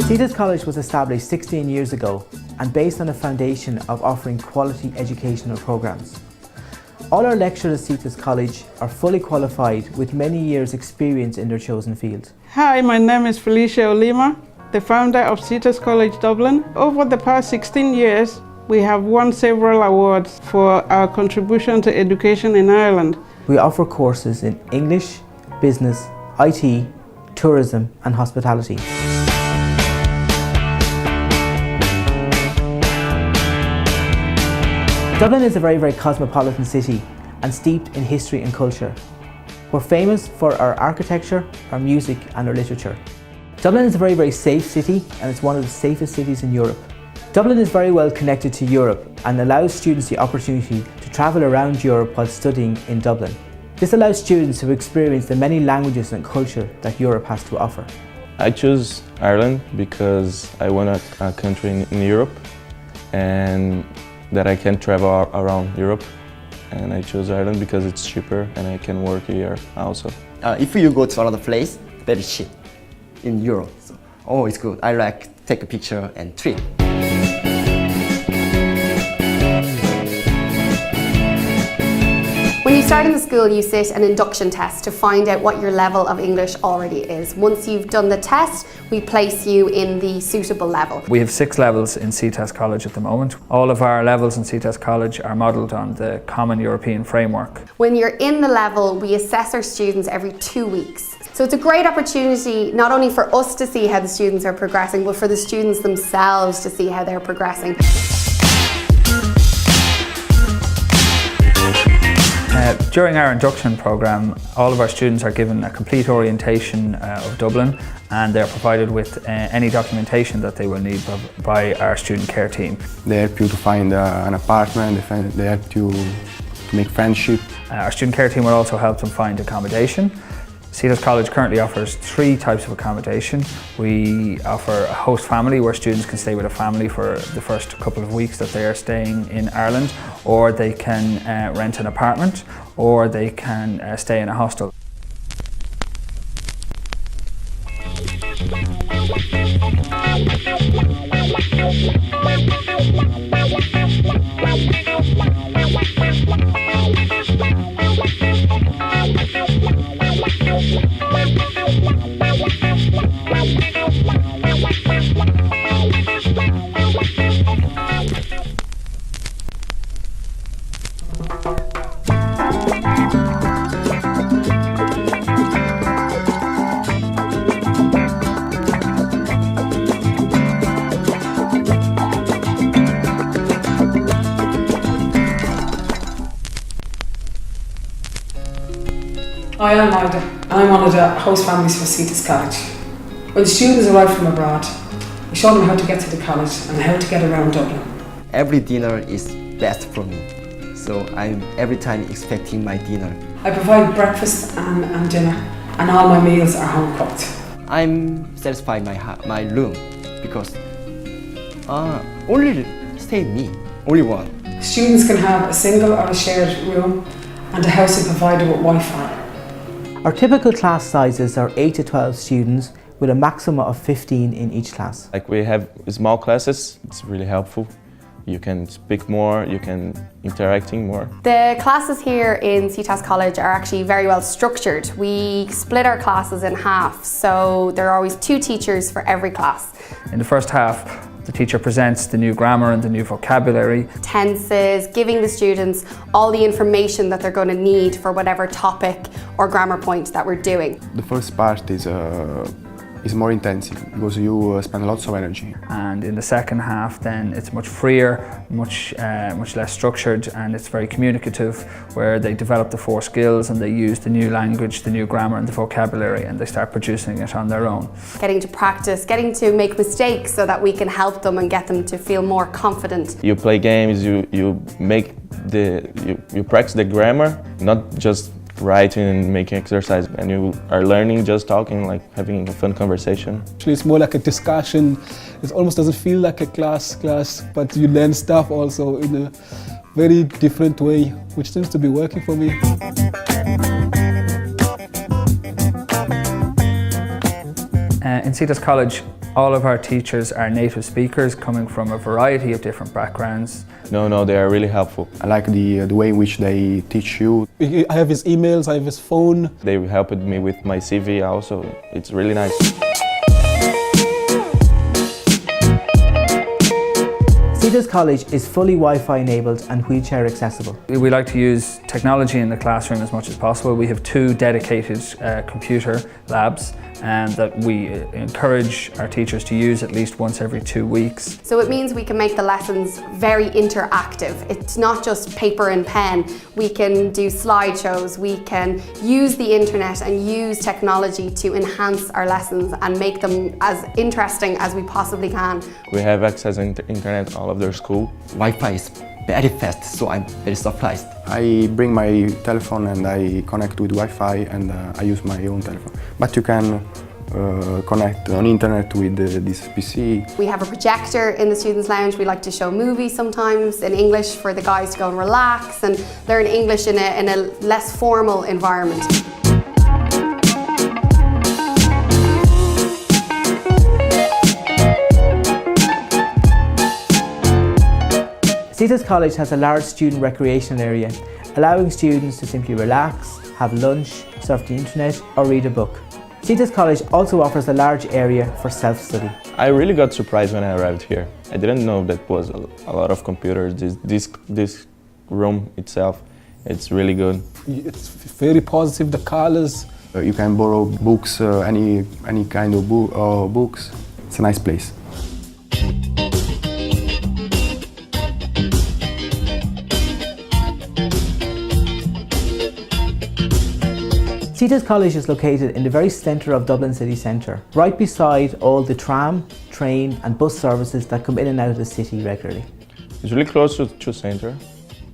Cittas College was established 16 years ago and based on a foundation of offering quality educational programs. All our lecturers at Cittas College are fully qualified with many years' experience in their chosen field. Hi, my name is Felicia Olima, the founder of Cittas College Dublin. Over the past 16 years, we have won several awards for our contribution to education in Ireland. We offer courses in English, business, IT, tourism and hospitality. Dublin is a very cosmopolitan city and steeped in history and culture. We're famous for our architecture, our music and our literature. Dublin is a very safe city and it's one of the safest cities in Europe. Dublin is very well connected to Europe and allows students the opportunity to travel around Europe while studying in Dublin. This allows students to experience the many languages and culture that Europe has to offer. I chose Ireland because I want a country in Europe and that I can travel around Europe, and I chose Ireland because it's cheaper and I can work here also. If you go to another place, very cheap in Europe. So, oh, it's good. I like take a picture and trip. When you start in the school, you sit an induction test to find out what your level of English already is. Once you've done the test, we place you in the suitable level. We have 6 levels in Cittas College at the moment. All of our levels in Cittas College are modelled on the Common European Framework. When you're in the level, we assess our students every 2 weeks. So it's a great opportunity not only for us to see how the students are progressing, but for the students themselves to see how they're progressing. During our induction programme, all of our students are given a complete orientation of Dublin, and they're provided with any documentation that they will need by our student care team. They help you to find an apartment, they help you to make friendship. Our student care team will also help them find accommodation. Cittas College currently offers 3 types of accommodation. We offer a host family where students can stay with a family for the first couple of weeks that they are staying in Ireland, or they can rent an apartment, or they can stay in a hostel. Hi, I'm Magda, and I'm one of the host families for Cittas College. When students arrive from abroad, we show them how to get to the college and how to get around Dublin. Every dinner is best for me, so I'm every time expecting my dinner. I provide breakfast and dinner, and all my meals are home cooked. I'm satisfied my room because only stay me, only one. Students can have a single or a shared room, and the house is provided with Wi-Fi. Our typical class sizes are 8 to 12 students with a maximum of 15 in each class. Like we have small classes, it's really helpful. You can speak more, you can interacting more. The classes here in Cittas College are actually very well structured. We split our classes in half, so there are always 2 teachers for every class. In the first half, the teacher presents the new grammar and the new vocabulary. Tenses, giving the students all the information that they're going to need for whatever topic or grammar point that we're doing. The first part is more intensive because you spend lots of energy. And in the second half then it's much freer, much less structured, and it's very communicative, where they develop the 4 skills and they use the new language, the new grammar and the vocabulary, and they start producing it on their own. Getting to practice, getting to make mistakes so that we can help them and get them to feel more confident. You play games, you practice the grammar, not just writing and making exercise, and you are learning just talking, like having a fun conversation. Actually, it's more like a discussion. It almost doesn't feel like a class, but you learn stuff also in a very different way, which seems to be working for me. In Cittas College, all of our teachers are native speakers coming from a variety of different backgrounds. No, they are really helpful. I like the way in which they teach you. I have his emails, I have his phone. They helped me with my CV also. It's really nice. Cittas College is fully Wi-Fi enabled and wheelchair accessible. We like to use technology in the classroom as much as possible. We have 2 dedicated computer labs that we encourage our teachers to use at least once every 2 weeks. So it means we can make the lessons very interactive. It's not just paper and pen. We can do slideshows, we can use the internet and use technology to enhance our lessons and make them as interesting as we possibly can. We have access to internet all of their school. Wi-Fi is very fast, so I'm very surprised. I bring my telephone and I connect with Wi-Fi and I use my own telephone. But you can connect on internet with this PC. We have a projector in the students' lounge. We like to show movies sometimes in English for the guys to go and relax and learn English in a less formal environment. Cittas College has a large student recreation area, allowing students to simply relax, have lunch, surf the internet or read a book. Cittas College also offers a large area for self-study. I really got surprised when I arrived here. I didn't know that was a lot of computers. This room itself, it's really good. It's very positive, the colors. You can borrow books, any kind of books. It's a nice place. Cittas College is located in the very centre of Dublin city centre, right beside all the tram, train and bus services that come in and out of the city regularly. It's really close to centre.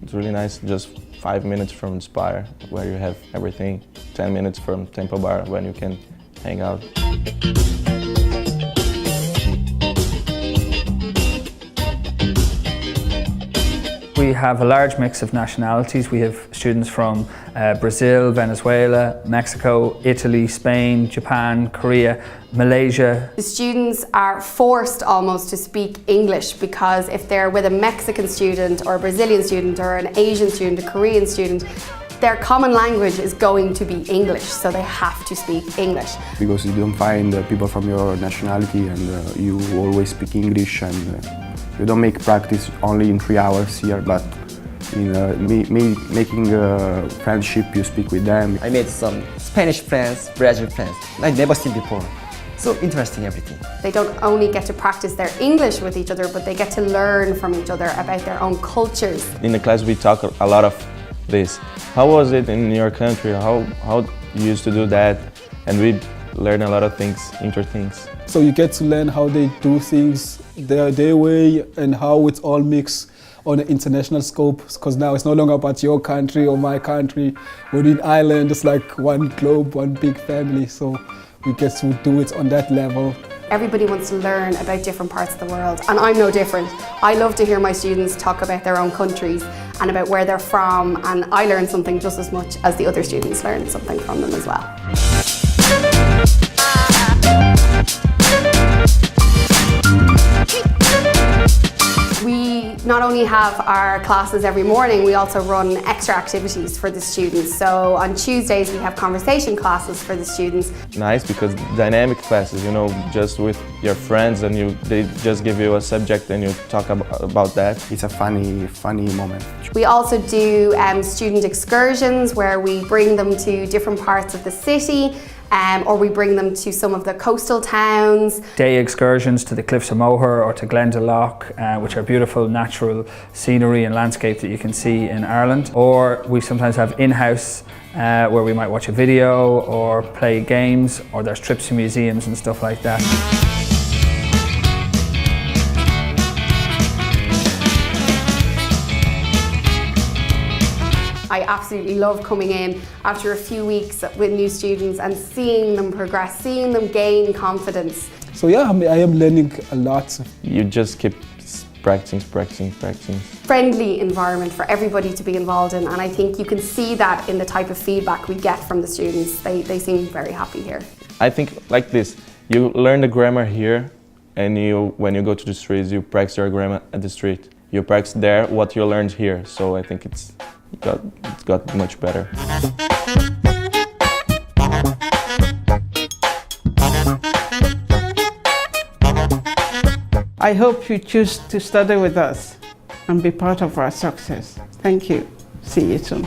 It's really nice, just 5 minutes from Spire, where you have everything, 10 minutes from Temple Bar, when you can hang out. We have a large mix of nationalities. We have students from Brazil, Venezuela, Mexico, Italy, Spain, Japan, Korea, Malaysia. The students are forced almost to speak English because if they're with a Mexican student or a Brazilian student or an Asian student, a Korean student, their common language is going to be English, so they have to speak English. Because you don't find people from your nationality and you always speak English, and you don't make practice only in 3 hours here, but in making friendship, you speak with them. I made some Spanish friends, Brazilian friends, I never seen before. So interesting everything. They don't only get to practice their English with each other, but they get to learn from each other about their own cultures. In the class we talk a lot of this. How was it in your country? How you used to do that? And we learn a lot of things, interesting things. So you get to learn how they do things their way and how it's all mixed on an international scope, because now it's no longer about your country or my country. We're in Ireland, it's like one globe, one big family, so we get to do it on that level. Everybody wants to learn about different parts of the world, and I'm no different. I love to hear my students talk about their own countries and about where they're from, and I learn something just as much as the other students learn something from them as well. We not only have our classes every morning, we also run extra activities for the students. So on Tuesdays we have conversation classes for the students. Nice, because dynamic classes, you know, just with your friends, and they just give you a subject and you talk about that. It's a funny moment. We also do student excursions where we bring them to different parts of the city. Or we bring them to some of the coastal towns. Day excursions to the Cliffs of Moher or to Glendalough, which are beautiful natural scenery and landscape that you can see in Ireland. Or we sometimes have in-house where we might watch a video or play games, or there's trips to museums and stuff like that. I I absolutely love coming in after a few weeks with new students and seeing them progress, seeing them gain confidence. So yeah, I am learning a lot. You just keep practicing. Friendly environment for everybody to be involved in, and I think you can see that in the type of feedback we get from the students. They seem very happy here. I think like this, you learn the grammar here, and when you go to the streets, you practice your grammar at the street. You practice there what you learned here, so I think it's got much better. I hope you choose to study with us and be part of our success. Thank you. See you soon.